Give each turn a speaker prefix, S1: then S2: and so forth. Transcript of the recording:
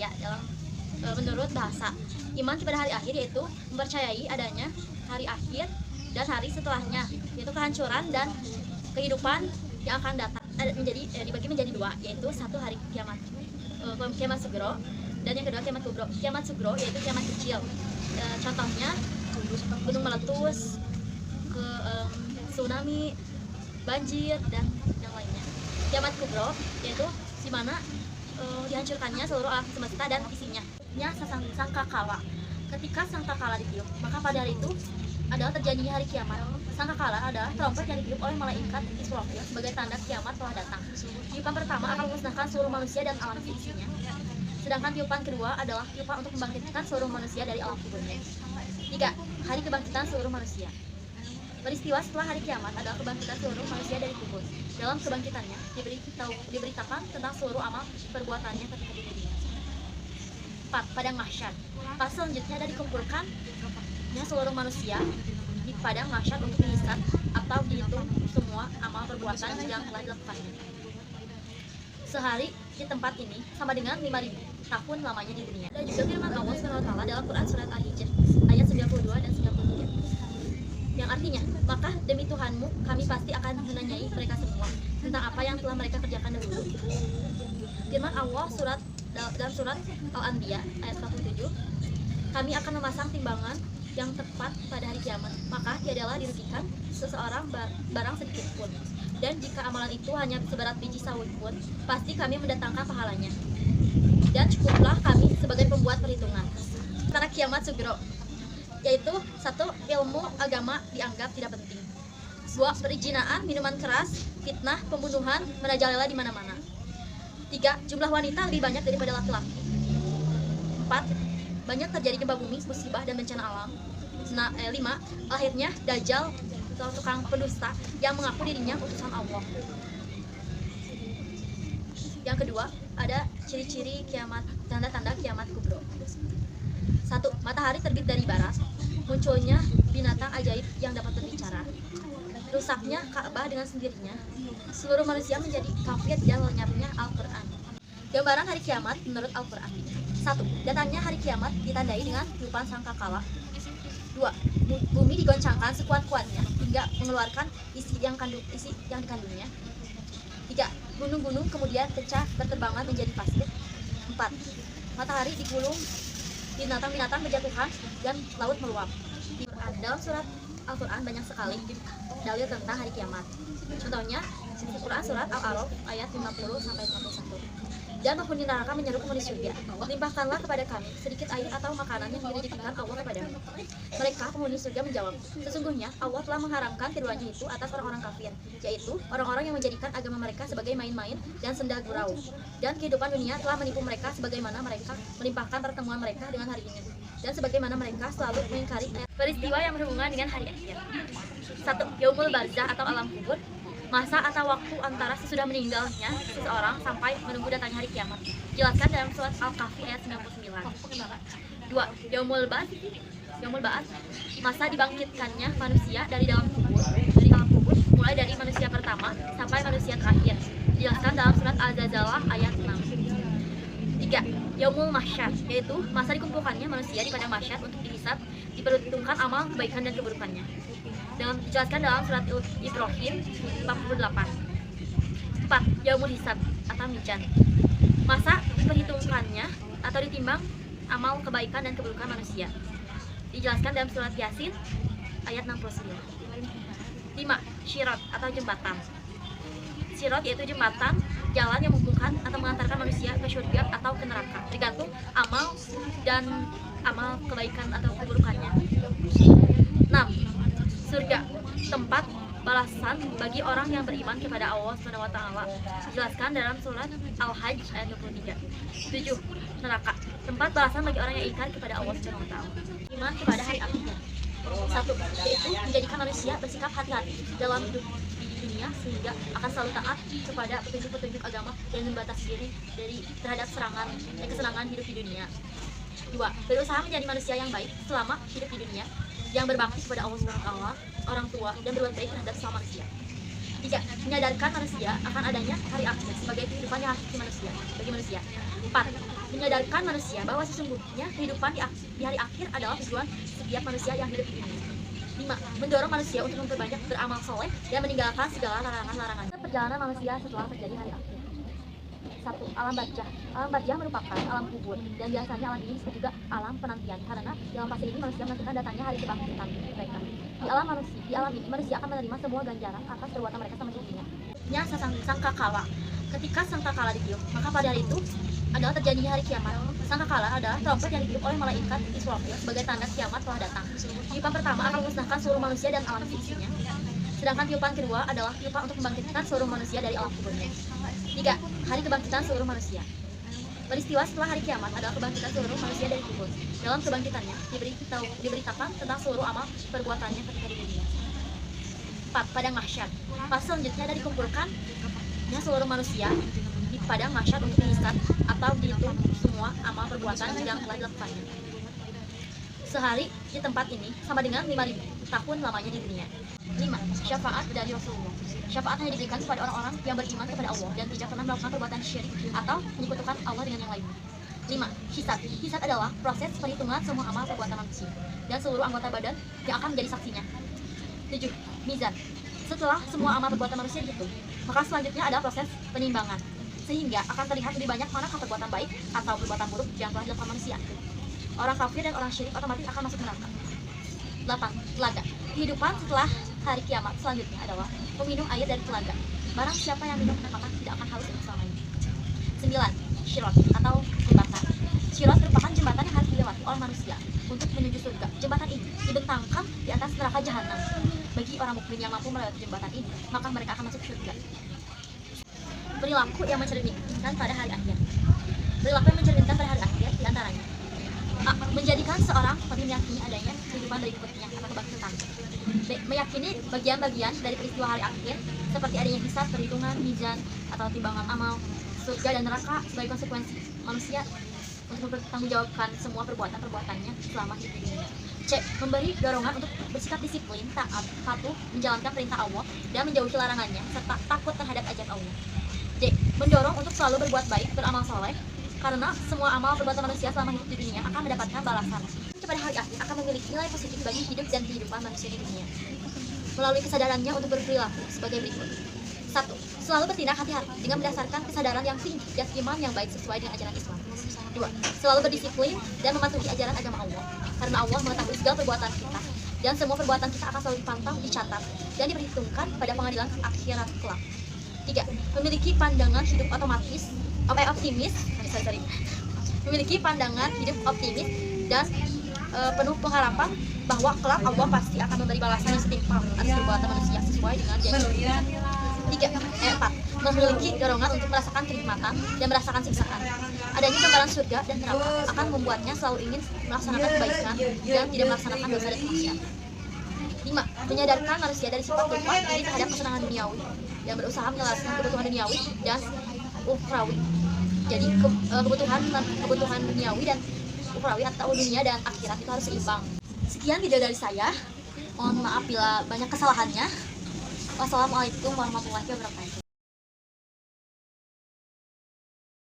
S1: percaya dalam menurut bahasa. Iman kepada hari akhir yaitu mempercayai adanya hari akhir dan hari setelahnya, yaitu kehancuran dan kehidupan yang akan datang. Dibagi menjadi dua, yaitu satu hari kiamat, kiamat sugro, dan yang kedua kiamat kubro. Kiamat sugro yaitu kiamat kecil, contohnya gunung meletus, tsunami, banjir, dan yang lainnya. Kiamat kubro yaitu di mana dihancurkannya seluruh alam semesta dan isinya. Sangkakala. Ketika sangkakala ditiup, maka pada hari itu adalah terjadinya hari kiamat. Sangkakala adalah trompet yang ditiup oleh malaikat Israfil sebagai tanda kiamat telah datang. Tiupan pertama akan memusnahkan seluruh manusia dan alam isinya. Sedangkan tiupan kedua adalah tiupan untuk membangkitkan seluruh manusia dari alam kuburnya. 3. Hari kebangkitan seluruh manusia. Peristiwa setelah hari kiamat adalah kebangkitan seluruh manusia dari kubur. Dalam kebangkitannya diberitakan tentang seluruh amal perbuatannya ketika di dunia. 4. Padang mahsyar. Pas selanjutnya ada dikumpulkannya seluruh manusia di padang mahsyar untuk dihisab atau dihitung semua amal perbuatan yang telah dilakukannya. Sehari di tempat ini sama dengan 5.000 tahun lamanya di dunia. Dan juga firman Allah SWT dalam Quran surat Al-Hijr ayat 92 dan 93. Yang artinya, maka demi Tuhanmu kami pasti akan menanyai mereka semua tentang apa yang telah mereka kerjakan dahulu. Firman Allah dalam surat Al-Anbiya ayat 47, kami akan memasang timbangan yang tepat pada hari kiamat, maka tiadalah dirugikan seseorang barang sedikit pun. Dan jika amalan itu hanya seberat biji sawi pun, pasti kami mendatangkan pahalanya. Dan cukuplah kami sebagai pembuat perhitungan. Tentang kiamat sugro, yaitu 1. Ilmu agama dianggap tidak penting. 2. Perijinaan, minuman keras, fitnah, pembunuhan merajalela di mana-mana. 3. Jumlah wanita lebih banyak daripada laki-laki. 4. Banyak terjadi gempa bumi, musibah, dan bencana alam. 5. Lahirnya Dajjal atau tukang pendusta yang mengaku dirinya utusan Allah. Yang kedua, ada ciri-ciri kiamat, tanda-tanda kiamat kubro. 1. Matahari terbit dari barat, munculnya binatang ajaib yang dapat berbicara, rusaknya Ka'bah dengan sendirinya, seluruh manusia menjadi kafir dan lenyapnya Al-Quran. Gambaran hari kiamat menurut Al-Quran. 1. Datangnya hari kiamat ditandai dengan tiupan sangkakala. 2. Bumi digoncangkan sekuat-kuatnya hingga mengeluarkan isi yang dikandungnya. 3. Gunung-gunung kemudian pecah berterbangan menjadi pasir. 4. Matahari digulung, binatang-binatang berjatuhan, dan laut meluap. Dalam surat Al-Quran banyak sekali dalil tentang hari kiamat. Contohnya, Quran surat Al-A'raf ayat 50-51. Dan penghuni neraka menyeru penghuni surga, limpahkanlah kepada kami sedikit air atau makanan yang direzekikan Allah kepadamu. Mereka penghuni surga menjawab, sesungguhnya Allah telah mengharamkan keduanya itu atas orang-orang kafir, yaitu orang-orang yang menjadikan agama mereka sebagai main-main dan senda gurau. Dan kehidupan dunia telah menipu mereka sebagaimana mereka melimpahkan pertemuan mereka dengan hari ini, dan sebagaimana mereka selalu mengingkari peristiwa yang berhubungan dengan hari akhir. 1. Yaumul barzah atau alam kubur. Masa atau waktu antara sesudah meninggalnya seseorang sampai menunggu datangnya hari kiamat. Jelaskan dalam surat Al-Kahfi ayat 99. 2. Yaumul Ba'ats. Masa dibangkitkannya manusia dari alam kubur, mulai dari manusia pertama sampai manusia terakhir. Dijelaskan dalam surat Al-Zalzalah ayat 6. 3. Yaumul Mahsyar, yaitu masa dikumpulkannya manusia di padang mahsyar untuk dihisab, diperhitungkan amal kebaikan dan keburukannya. Dijelaskan dalam surat Ibrahim 48. 4. Yaumul Hisab atau Mizan. Masa diperhitungkannya atau ditimbang amal kebaikan dan keburukan manusia. Dijelaskan dalam surat Yasin ayat 69. 5. Syirat atau jembatan. Syirat yaitu jembatan jalan yang menghubungkan atau mengantarkan manusia ke surga atau ke neraka, tergantung amal dan amal kebaikan atau keburukannya. 6. Surga, tempat balasan bagi orang yang beriman kepada Allah SWT. Dijelaskan dalam surat Al-Hajj ayat 23. 7. Neraka, tempat balasan bagi orang yang ingkar kepada Allah SWT. Iman kepada hari akhir. 1. Yaitu menjadikan manusia bersikap hati-hati dalam hidup di dunia sehingga akan selalu taat kepada petunjuk-petunjuk agama dan membatasi diri terhadap kesenangan hidup di dunia. 2. Berusaha menjadi manusia yang baik selama hidup di dunia, yang berbakti kepada Allah SWT, orang tua, dan berbuat baik terhadap sesama manusia. 3. Menyadarkan manusia akan adanya hari akhir sebagai kehidupan yang hakiki manusia bagi manusia. 4. Menyadarkan manusia bahwa sesungguhnya kehidupan di hari akhir adalah tujuan setiap manusia yang hidup di dunia. 5. Mendorong manusia untuk memperbanyak beramal soleh dan meninggalkan segala larangan-larangan. Perjalanan manusia setelah terjadi hari akhir. 1. Alam barzah. Alam barzah merupakan alam kubur dan biasanya alam ini disebut juga alam penantian karena dalam fase ini manusia menantikan datangnya hari kebangkitan mereka. Di alam ini manusia akan menerima semua ganjaran atas perbuatan mereka sama dirinya. Sangkakala. Ketika sangkakala ditiup, maka pada hari itu adalah terjadinya hari kiamat. Sangkakala adalah trompet yang ditiup oleh malaikat Israfil sebagai tanda kiamat telah datang. Tiupan pertama akan memusnahkan seluruh manusia dan alam isinya. Sedangkan tiupan kedua adalah tiupan untuk membangkitkan seluruh manusia dari alam kuburnya. 3. Hari kebangkitan seluruh manusia. Peristiwa setelah hari kiamat adalah kebangkitan seluruh manusia dari kubur. Dalam kebangkitannya diberitakan tentang seluruh amal perbuatannya ketika di dunia. 4. Padang mahsyar. Fase selanjutnya ada dikumpulkannya seluruh manusia di padang mahsyar untuk dihisab atau dihitung semua amal perbuatan yang telah dilakukannya. Sehari di tempat ini sama dengan 5.000 tahun lamanya di dunia. 5. Syafaat dari Rasulullah. Syafaat hanya diberikan kepada orang-orang yang beriman kepada Allah dan tidak pernah melakukan perbuatan syirik atau menyekutukan Allah dengan yang lainnya. 5. Hisab. Hisab adalah proses perhitungan semua amal perbuatan manusia dan seluruh anggota badan yang akan menjadi saksinya. 7. Mizan. Setelah semua amal perbuatan manusia dihitung, maka selanjutnya ada proses penimbangan sehingga akan terlihat lebih banyak manakah perbuatan baik atau perbuatan buruk yang telah dilakukan manusia. Orang kafir dan orang syirik otomatis akan masuk neraka. 8. Telaga. Kehidupan setelah hari kiamat selanjutnya adalah meminum air dari telaga. Barang siapa yang minum maka tidak akan haus selamanya. 9. Syirat atau jembatan. Syirat merupakan jembatan yang harus dilewati oleh manusia untuk menuju surga. Jembatan ini dibentangkan di atas neraka jahanam. Bagi orang mukmin yang mampu melewati jembatan ini, maka mereka akan masuk surga. Perilaku yang mencerminkan pada hari akhir. Perilaku yang mencerminkan pada hari akhir diantaranya A. Menjadikan seorang lebih meyakini adanya kehidupan berikutnya atau kebangkitan. B. Meyakini bagian-bagian dari peristiwa hari akhir seperti adanya hisab, perhitungan, mizan atau timbangan amal, surga dan neraka sebagai konsekuensi manusia untuk mempertanggungjawabkan semua perbuatan-perbuatannya selama hidup di dunia. C. Memberi dorongan untuk bersikap disiplin, taat, patuh, menjalankan perintah Allah dan menjauhi larangannya serta takut terhadap ajab Allah. D. Mendorong untuk selalu berbuat baik, beramal soleh karena semua amal perbuatan manusia selama hidup di dunia akan mendapatkan balasan. Pada hari akhir akan memiliki nilai positif bagi hidup dan kehidupan manusia di dunia melalui kesadarannya untuk berperilaku sebagai berikut. 1. Selalu bertindak hati-hati dengan berdasarkan kesadaran yang tinggi dan iman yang baik sesuai dengan ajaran Islam. 2. Selalu berdisiplin dan mematuhi ajaran agama Allah karena Allah mengetahui segala perbuatan kita dan semua perbuatan kita akan selalu dipantau, dicatat dan diperhitungkan pada pengadilan akhirat kelak. 3. Memiliki pandangan hidup optimis. Memiliki pandangan hidup optimis dan penuh pengharapan bahwa kelak Allah pasti akan memberi balasan yang setimpal atas perbuatan manusia sesuai dengan janji. 4. Memiliki dorongan untuk merasakan kenikmatan dan merasakan siksaan. Adanya gambaran surga dan neraka akan membuatnya selalu ingin melaksanakan kebaikan dan tidak melaksanakan dosa dan maksiat. 5. Menyadarkan manusia dari sifat lupa diri terhadap kesenangan duniawi dan berusaha menyelaraskan kebutuhan duniawi dan ukhrawi. Jadi kebutuhan duniawi dan ukhrawi atau dunia dan akhirat itu harus seimbang. Sekian video dari saya. Mohon maaf bila banyak kesalahannya. Wassalamualaikum warahmatullahi wabarakatuh.